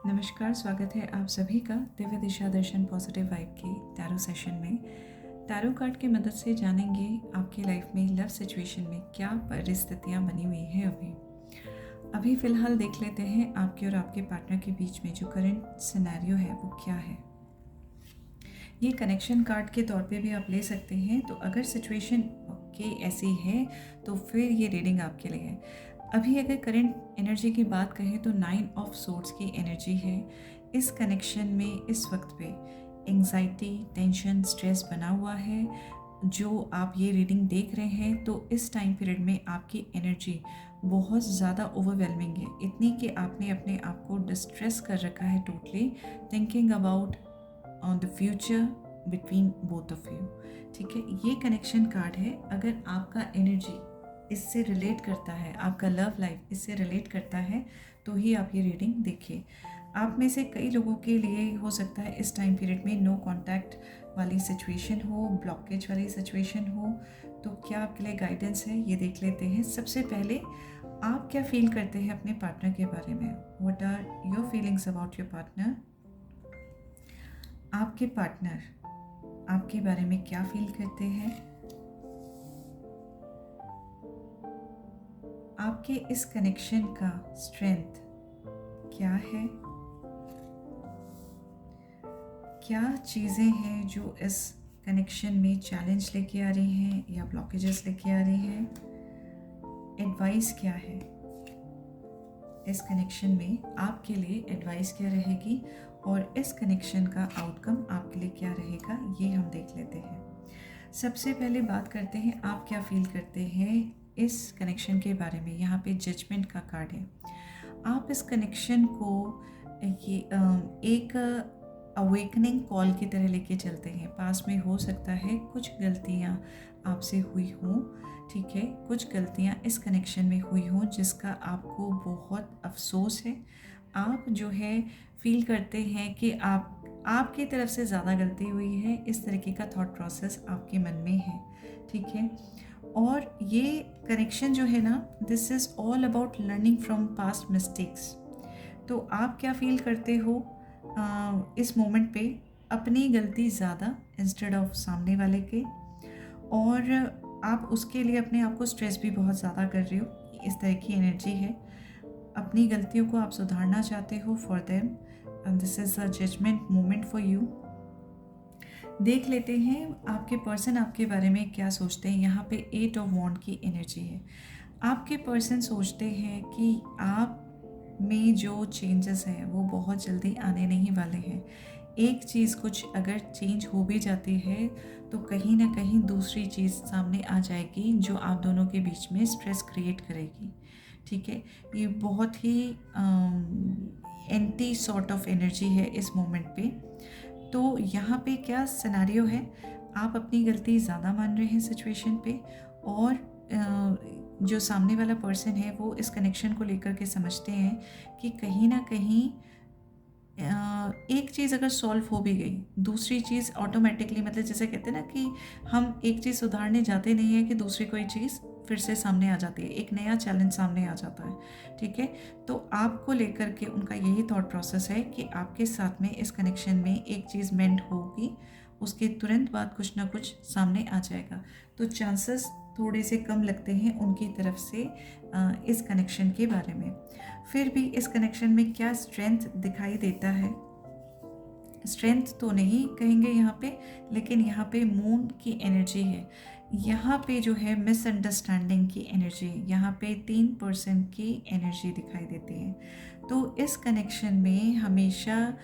नमस्कार, स्वागत है आप सभी का दिव्य दिशा दर्शन पॉजिटिव वाइब के टैरो सेशन में। टैरो कार्ड की मदद से जानेंगे आपकी लाइफ में लव सिचुएशन में क्या परिस्थितियाँ बनी हुई हैं। अभी फ़िलहाल देख लेते हैं आपके और आपके पार्टनर के बीच में जो करंट सिनेरियो है वो क्या है। ये कनेक्शन कार्ड के तौर पे भी आप ले सकते हैं। तो अगर सिचुएशन के ऐसी है तो फिर ये रीडिंग आपके लिए है। अभी अगर करंट एनर्जी की बात करें तो 9 ऑफ सोर्ड्स की एनर्जी है। इस कनेक्शन में इस वक्त पे एंग्जाइटी, टेंशन, स्ट्रेस बना हुआ है। जो आप ये रीडिंग देख रहे हैं तो इस टाइम पीरियड में आपकी एनर्जी बहुत ज़्यादा ओवरवेलमिंग है, इतनी कि आपने अपने आप को डिस्ट्रेस कर रखा है totally, thinking about on the future between both of you. ठीक है, ये कनेक्शन कार्ड है। अगर आपका एनर्जी इससे रिलेट करता है, आपका लव लाइफ इससे रिलेट करता है तो ही आप ये रीडिंग देखिए। आप में से कई लोगों के लिए हो सकता है इस टाइम पीरियड में नो कांटेक्ट वाली सिचुएशन हो, ब्लॉकेज वाली सिचुएशन हो। तो क्या आपके लिए गाइडेंस है ये देख लेते हैं। सबसे पहले आप क्या फील करते हैं अपने पार्टनर के बारे में। What are your feelings about your partner. आपके पार्टनर आपके बारे में क्या फील करते हैं। आपके इस कनेक्शन का स्ट्रेंथ क्या है। क्या चीज़ें हैं जो इस कनेक्शन में चैलेंज लेके आ रही हैं या ब्लॉकेजेस लेके आ रही हैं। एडवाइस क्या है इस कनेक्शन में, आपके लिए एडवाइस क्या रहेगी और इस कनेक्शन का आउटकम आपके लिए क्या रहेगा, ये हम देख लेते हैं। सबसे पहले बात करते हैं आप क्या फील करते हैं इस कनेक्शन के बारे में। यहाँ पे जजमेंट का कार्ड है। आप इस कनेक्शन को ये एक अवेकनिंग कॉल की तरह लेके चलते हैं। पास में हो सकता है कुछ गलतियाँ आपसे हुई हों, ठीक है, कुछ गलतियाँ इस कनेक्शन में हुई हों जिसका आपको बहुत अफसोस है। आप जो है फील करते हैं कि आपकी तरफ से ज़्यादा गलती हुई है, इस तरीके का थॉट प्रोसेस आपके मन में है, ठीक है। और ये कनेक्शन जो है ना, this is all about learning from past mistakes. तो आप क्या फील करते हो इस मोमेंट पे, अपनी गलती ज़्यादा इंस्टेड ऑफ सामने वाले के, और आप उसके लिए अपने आप को स्ट्रेस भी बहुत ज़्यादा कर रहे हो। इस तरह की एनर्जी है। अपनी गलतियों को आप सुधारना चाहते हो for them, and this is a judgement moment for you. देख लेते हैं आपके पर्सन आपके बारे में क्या सोचते हैं। यहाँ पे 8 ऑफ वॉन्ड की एनर्जी है। आपके पर्सन सोचते हैं कि आप में जो चेंजेस हैं वो बहुत जल्दी आने नहीं वाले हैं। एक चीज़ कुछ अगर चेंज हो भी जाती है तो कहीं ना कहीं दूसरी चीज़ सामने आ जाएगी जो आप दोनों के बीच में स्ट्रेस क्रिएट करेगी, ठीक है। ये बहुत ही एंटी सॉर्ट ऑफ एनर्जी है इस मोमेंट पे। तो यहाँ पे क्या सिनेरियो है, आप अपनी गलती ज़्यादा मान रहे हैं सिचुएशन पे, और जो सामने वाला पर्सन है वो इस कनेक्शन को लेकर के समझते हैं कि कहीं ना कहीं एक चीज़ अगर सॉल्व हो भी गई, दूसरी चीज़ ऑटोमेटिकली, मतलब जैसे कहते हैं ना कि हम एक चीज़ सुधारने जाते नहीं हैं कि दूसरी कोई चीज़ फिर से सामने आ जाती है, एक नया चैलेंज सामने आ जाता है, ठीक है। तो आपको लेकर के उनका यही थॉट प्रोसेस है कि आपके साथ में इस कनेक्शन में एक चीज़ मेंट होगी, उसके तुरंत बाद कुछ ना कुछ सामने आ जाएगा। तो चांसेस थोड़े से कम लगते हैं उनकी तरफ से इस कनेक्शन के बारे में। फिर भी इस कनेक्शन में क्या स्ट्रेंथ दिखाई देता है, स्ट्रेंथ तो नहीं कहेंगे यहाँ पे, लेकिन यहाँ पे मून की एनर्जी है। यहाँ पे जो है मिसअंडरस्टैंडिंग की एनर्जी है। यहाँ पे 3% की एनर्जी दिखाई देती है। तो इस कनेक्शन में हमेशा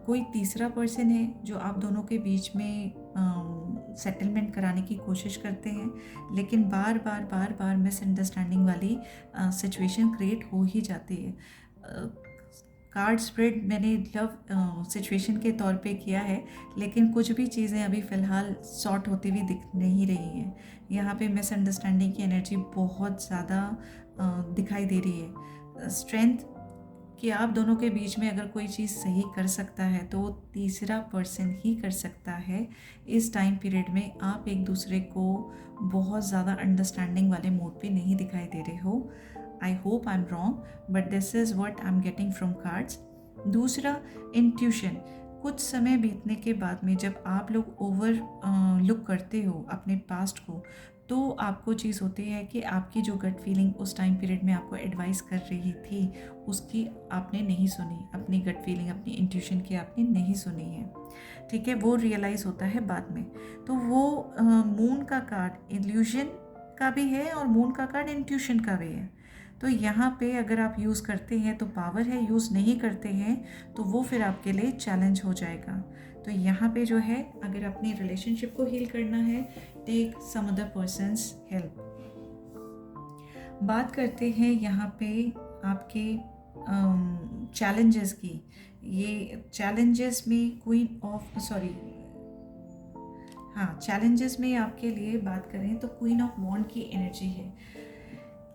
कोई तीसरा पर्सन है जो आप दोनों के बीच में सेटलमेंट कराने की कोशिश करते हैं, लेकिन बार बार मिसअंडरस्टैंडिंग वाली सिचुएशन क्रिएट हो ही जाती है। कार्ड स्प्रेड मैंने लव सिचुएशन के तौर पे किया है, लेकिन कुछ भी चीज़ें अभी फ़िलहाल सॉर्ट होती हुई दिख नहीं रही हैं। यहाँ पे मिसअंडरस्टैंडिंग की एनर्जी बहुत ज़्यादा दिखाई दे रही है। स्ट्रेंथ कि आप दोनों के बीच में अगर कोई चीज़ सही कर सकता है तो वो तीसरा पर्सन ही कर सकता है। इस टाइम पीरियड में आप एक दूसरे को बहुत ज़्यादा अंडरस्टैंडिंग वाले मोड पे नहीं दिखाई दे रहे हो। I hope I'm wrong, but this is what I'm getting from cards. दूसरा, इंट्यूशन। कुछ समय बीतने के बाद में जब आप लोग ओवर लुक करते हो अपने पास्ट को, तो आपको चीज़ होती है कि आपकी जो गट फीलिंग उस टाइम पीरियड में आपको एडवाइस कर रही थी, उसकी आपने नहीं सुनी, अपनी गट फीलिंग, अपनी इंट्यूशन की आपने नहीं सुनी है, ठीक है। वो रियलाइज़ होता है बाद में। तो वो मून का कार्ड इल्यूजन का भी है और मून का कार्ड इंट्यूशन का भी है। तो यहाँ पे अगर आप यूज़ करते हैं तो पावर है, यूज़ नहीं करते हैं तो वो फिर आपके लिए चैलेंज हो जाएगा। तो यहाँ पे जो है, अगर अपनी रिलेशनशिप को हील करना है, take some other person's help. बात करते हैं यहाँ पे आपके चैलेंजेस की। ये चैलेंजेस में चैलेंजेस में आपके लिए बात करें तो क्वीन ऑफ वॉन्ड की एनर्जी है।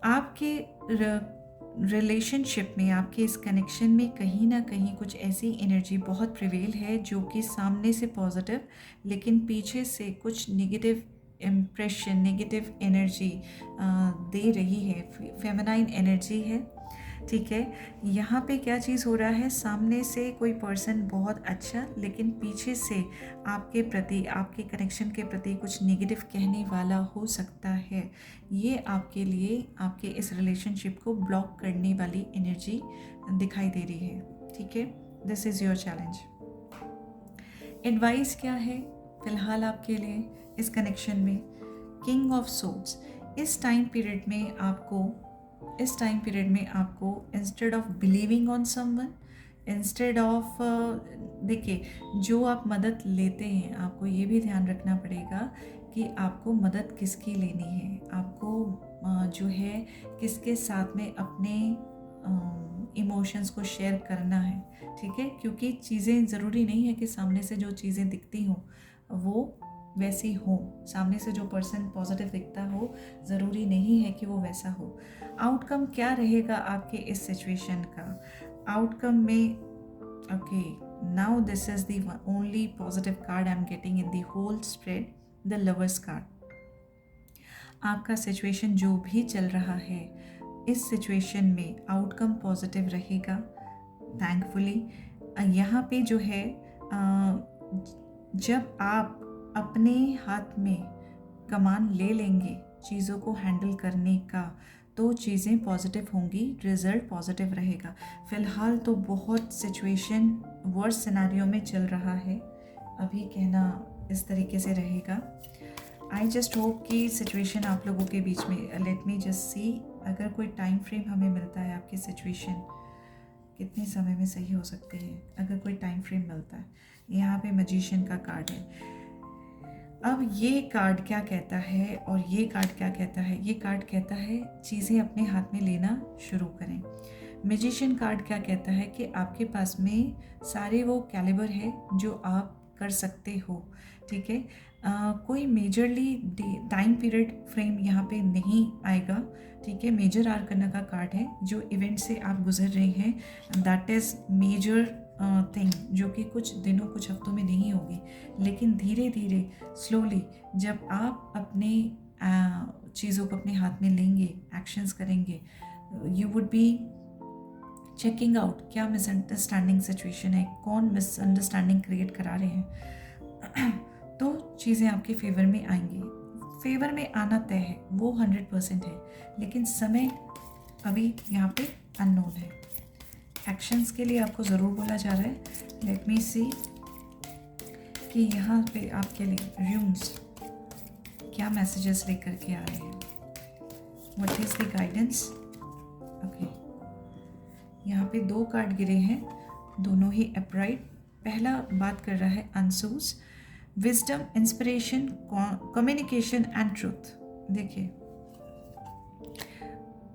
आपके रिलेशनशिप में, आपके इस कनेक्शन में कहीं ना कहीं कुछ ऐसी एनर्जी बहुत प्रिवेल है जो कि सामने से पॉजिटिव लेकिन पीछे से कुछ नेगेटिव इम्प्रेशन, नेगेटिव एनर्जी दे रही है। फेमिनाइन एनर्जी है, ठीक है। यहाँ पे क्या चीज़ हो रहा है, सामने से कोई पर्सन बहुत अच्छा लेकिन पीछे से आपके प्रति, आपके कनेक्शन के प्रति कुछ नेगेटिव कहने वाला हो सकता है। ये आपके लिए, आपके इस रिलेशनशिप को ब्लॉक करने वाली एनर्जी दिखाई दे रही है, ठीक है। This is your challenge. Advice क्या है फ़िलहाल आपके लिए इस कनेक्शन में? King of swords. इस टाइम पीरियड में आपको instead of believing on someone, instead of देखिए, जो आप मदद लेते हैं आपको ये भी ध्यान रखना पड़ेगा कि आपको मदद किसकी लेनी है, आपको जो है किसके साथ में अपने इमोशंस को शेयर करना है, ठीक है। क्योंकि चीज़ें ज़रूरी नहीं है कि सामने से जो चीज़ें दिखती हों वो वैसी हो, सामने से जो पर्सन पॉजिटिव दिखता हो ज़रूरी नहीं है कि वो वैसा हो। आउटकम क्या रहेगा आपके इस सिचुएशन का? आउटकम में okay, now this is the only positive card I am getting in the whole spread, the lovers card. आपका सिचुएशन जो भी चल रहा है, इस सिचुएशन में आउटकम पॉजिटिव रहेगा थैंकफुली। यहाँ पे जो है जब आप अपने हाथ में कमान ले लेंगे चीज़ों को हैंडल करने का, तो चीज़ें पॉजिटिव होंगी, रिज़ल्ट पॉजिटिव रहेगा। फ़िलहाल तो बहुत सिचुएशन वर्स्ट सिनेरियो में चल रहा है, अभी कहना इस तरीके से रहेगा। आई जस्ट होप कि सिचुएशन आप लोगों के बीच में, लेट मी जस्ट सी, अगर कोई टाइम फ्रेम हमें मिलता है, आपकी सिचुएशन कितने समय में सही हो सकती है, अगर कोई टाइम फ्रेम मिलता है। यहाँ पे मैजिशियन का कार्ड है। अब ये कार्ड क्या कहता है और ये कार्ड क्या कहता है? ये कार्ड कहता है चीज़ें अपने हाथ में लेना शुरू करें। मैजिशियन कार्ड क्या कहता है कि आपके पास में सारे वो कैलिबर है जो आप कर सकते हो, ठीक है। कोई मेजरली टाइम पीरियड फ्रेम यहाँ पे नहीं आएगा, ठीक है। मेजर आर्कना का कार्ड है, जो इवेंट से आप गुजर रहे हैं, दैट इज़ मेजर थिंग, जो कि कुछ दिनों, कुछ हफ्तों में नहीं होगी, लेकिन धीरे धीरे स्लोली जब आप अपने चीज़ों को अपने हाथ में लेंगे, एक्शंस करेंगे, you would be checking out क्या मिसअंडरस्टैंडिंग सिचुएशन है, कौन मिसअंडरस्टैंडिंग क्रिएट करा रहे हैं तो चीज़ें आपके फेवर में आएंगी। फेवर में आना तय है, वो 100% है, लेकिन समय अभी यहाँ पे अननोन है। एक्शंस के लिए आपको ज़रूर बोला जा रहा है। लेट मी सी कि यहाँ पे आपके लिए रूम्स क्या मैसेजेस लेकर के आ रहे हैं। What is the guidance? Okay, यहाँ पे 2 कार्ड गिरे हैं, दोनों ही अपराइट। पहला बात कर रहा है answers, wisdom, inspiration, communication and truth. देखिए,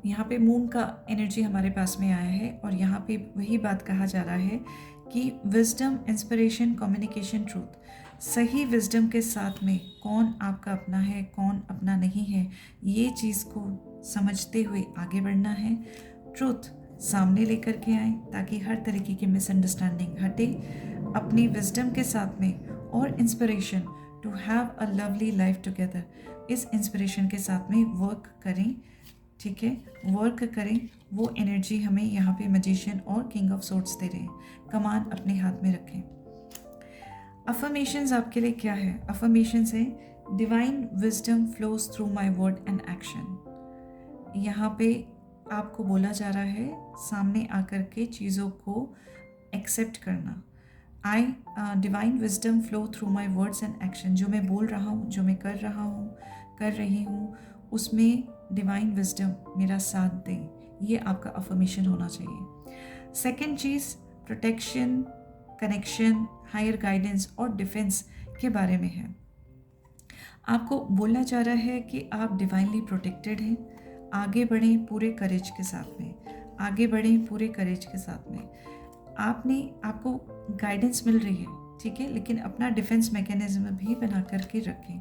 यहाँ पे मून का एनर्जी हमारे पास में आया है और यहाँ पे वही बात कहा जा रहा है कि विजडम, इंस्पिरेशन, कम्युनिकेशन, ट्रूथ। सही विजडम के साथ में कौन आपका अपना है, कौन अपना नहीं है, ये चीज़ को समझते हुए आगे बढ़ना है। ट्रूथ सामने लेकर के आए ताकि हर तरीके की मिसअंडरस्टैंडिंग हटे, अपनी विजडम के साथ में। और inspiration, to have a lovely life together, इस इंस्पिरेशन के साथ में वर्क करें, ठीक है, वर्क करें। वो एनर्जी हमें यहाँ पे मैजिशियन और किंग ऑफ सोर्ड्स दे रहे हैं। कमान अपने हाथ में रखें। अफर्मेशंस आपके लिए क्या है? अफर्मेशंस है divine wisdom flows through my word and action. यहाँ पे आपको बोला जा रहा है सामने आकर के चीज़ों को एक्सेप्ट करना। I divine wisdom flow through my words and action. जो मैं बोल रहा हूँ, जो मैं कर रहा हूँ, कर रही हूँ, उसमें डिवाइन विजडम मेरा साथ दे। ये आपका अफर्मेशन होना चाहिए। सेकेंड चीज़ प्रोटेक्शन, कनेक्शन, हायर गाइडेंस और डिफेंस के बारे में है। आपको बोलना चाह रहा है कि आप डिवाइनली प्रोटेक्टेड हैं। आगे बढ़ें पूरे करेज के साथ में, आगे बढ़ें पूरे करेज के साथ में। आपको गाइडेंस मिल रही है, ठीक है, लेकिन अपना डिफेंस मैकेनिज्म भी बना करके रखें।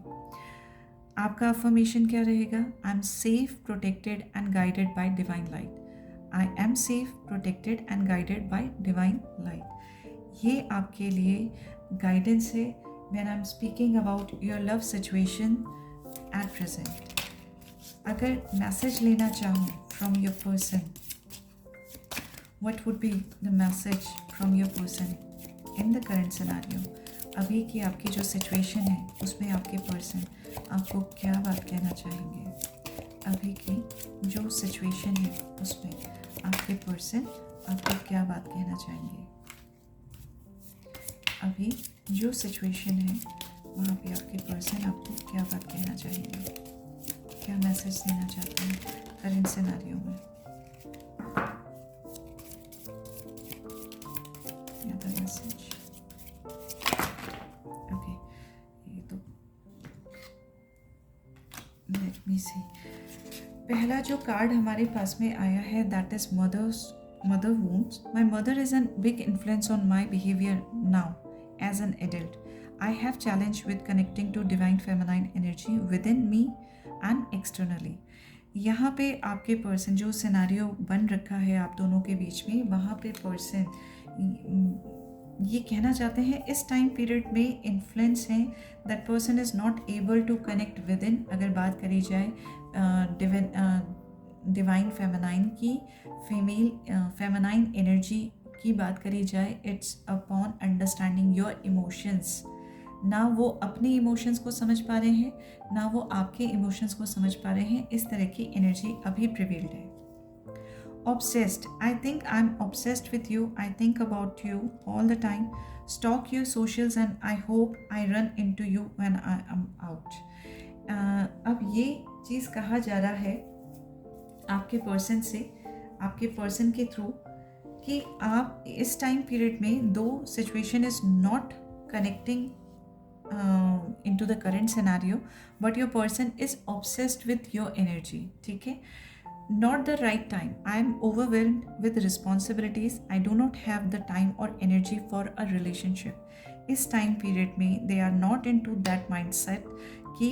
आपका अफर्मेशन क्या रहेगा? I am safe, protected and guided by divine light. I am safe, protected and guided by divine light. ये आपके लिए गाइडेंस है when I am speaking about your love situation at present. अगर मैसेज लेना चाहूँ from your person, what would be the message from your person in the current scenario? अभी की आपकी जो सिचुएशन है उसमें आपके पर्सन आपको क्या बात कहना चाहेंगे? अभी की जो सिचुएशन है उसमें आपके पर्सन आपको क्या बात कहना चाहेंगे? अभी जो सिचुएशन है वहाँ पे आपके पर्सन आपको क्या बात कहना चाहेंगे? क्या मैसेज देना चाहते हैं करंट सिनेरियो में? मैसेज ओके, ये तो लेट मी सी। पहला जो कार्ड हमारे पास में आया है that is mother wounds. My mother is an big influence on my behaviour now as an adult. I have challenge with connecting to divine feminine energy within me and externally. यहाँ पे आपके person जो scenario बन रखा है आप दोनों के बीच में, वहाँ पे पर्सन ये कहना चाहते हैं इस टाइम पीरियड में इन्फ्लुएंस हैं, that person is not able to connect within. अगर बात करी जाए डिवाइन फेमिनाइन की, फेमिनाइन एनर्जी की बात करी जाए, it's upon understanding your emotions. ना वो अपने इमोशंस को समझ पा रहे हैं, ना वो आपके इमोशंस को समझ पा रहे हैं। इस तरह की एनर्जी अभी प्रिवेल्ड है। Obsessed. I think I'm obsessed with you. I think about you all the time. Stalk your socials and I hope I run into you when I am out. अब ये चीज़ कहा जा रहा है आपके पर्सन से, आपके पर्सन के थ्रू, कि आप इस टाइम पीरियड में दो situation is not connecting into the current scenario, but your person is obsessed with your energy, ठीक है? Not the right time. I am overwhelmed with responsibilities. I do not have the time or energy for a relationship. इस time period में they are not into that mindset कि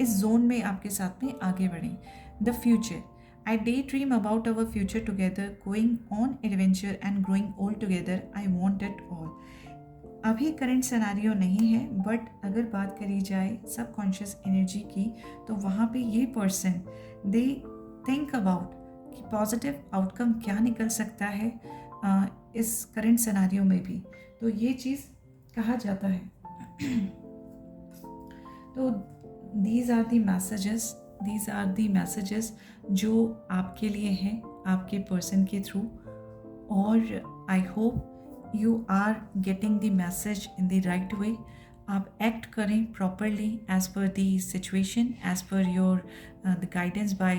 इस zone में आपके साथ में आगे बढ़ें। The future. I daydream about our future together, going on adventure and growing old together. I want it all. अभी करंट सिनेरियो नहीं है, बट अगर बात करी जाए सबकॉन्शियस एनर्जी की, तो वहाँ पे ये पर्सन दे थिंक अबाउट कि पॉजिटिव आउटकम क्या निकल सकता है इस करंट सिनेरियो में भी। तो ये चीज़ कहा जाता है। तो दीज आर दी मैसेजेस जो आपके लिए हैं आपके पर्सन के थ्रू, और I hope you are getting the message in the right way. आप एक्ट करें properly as per the situation, as per your the guidance bye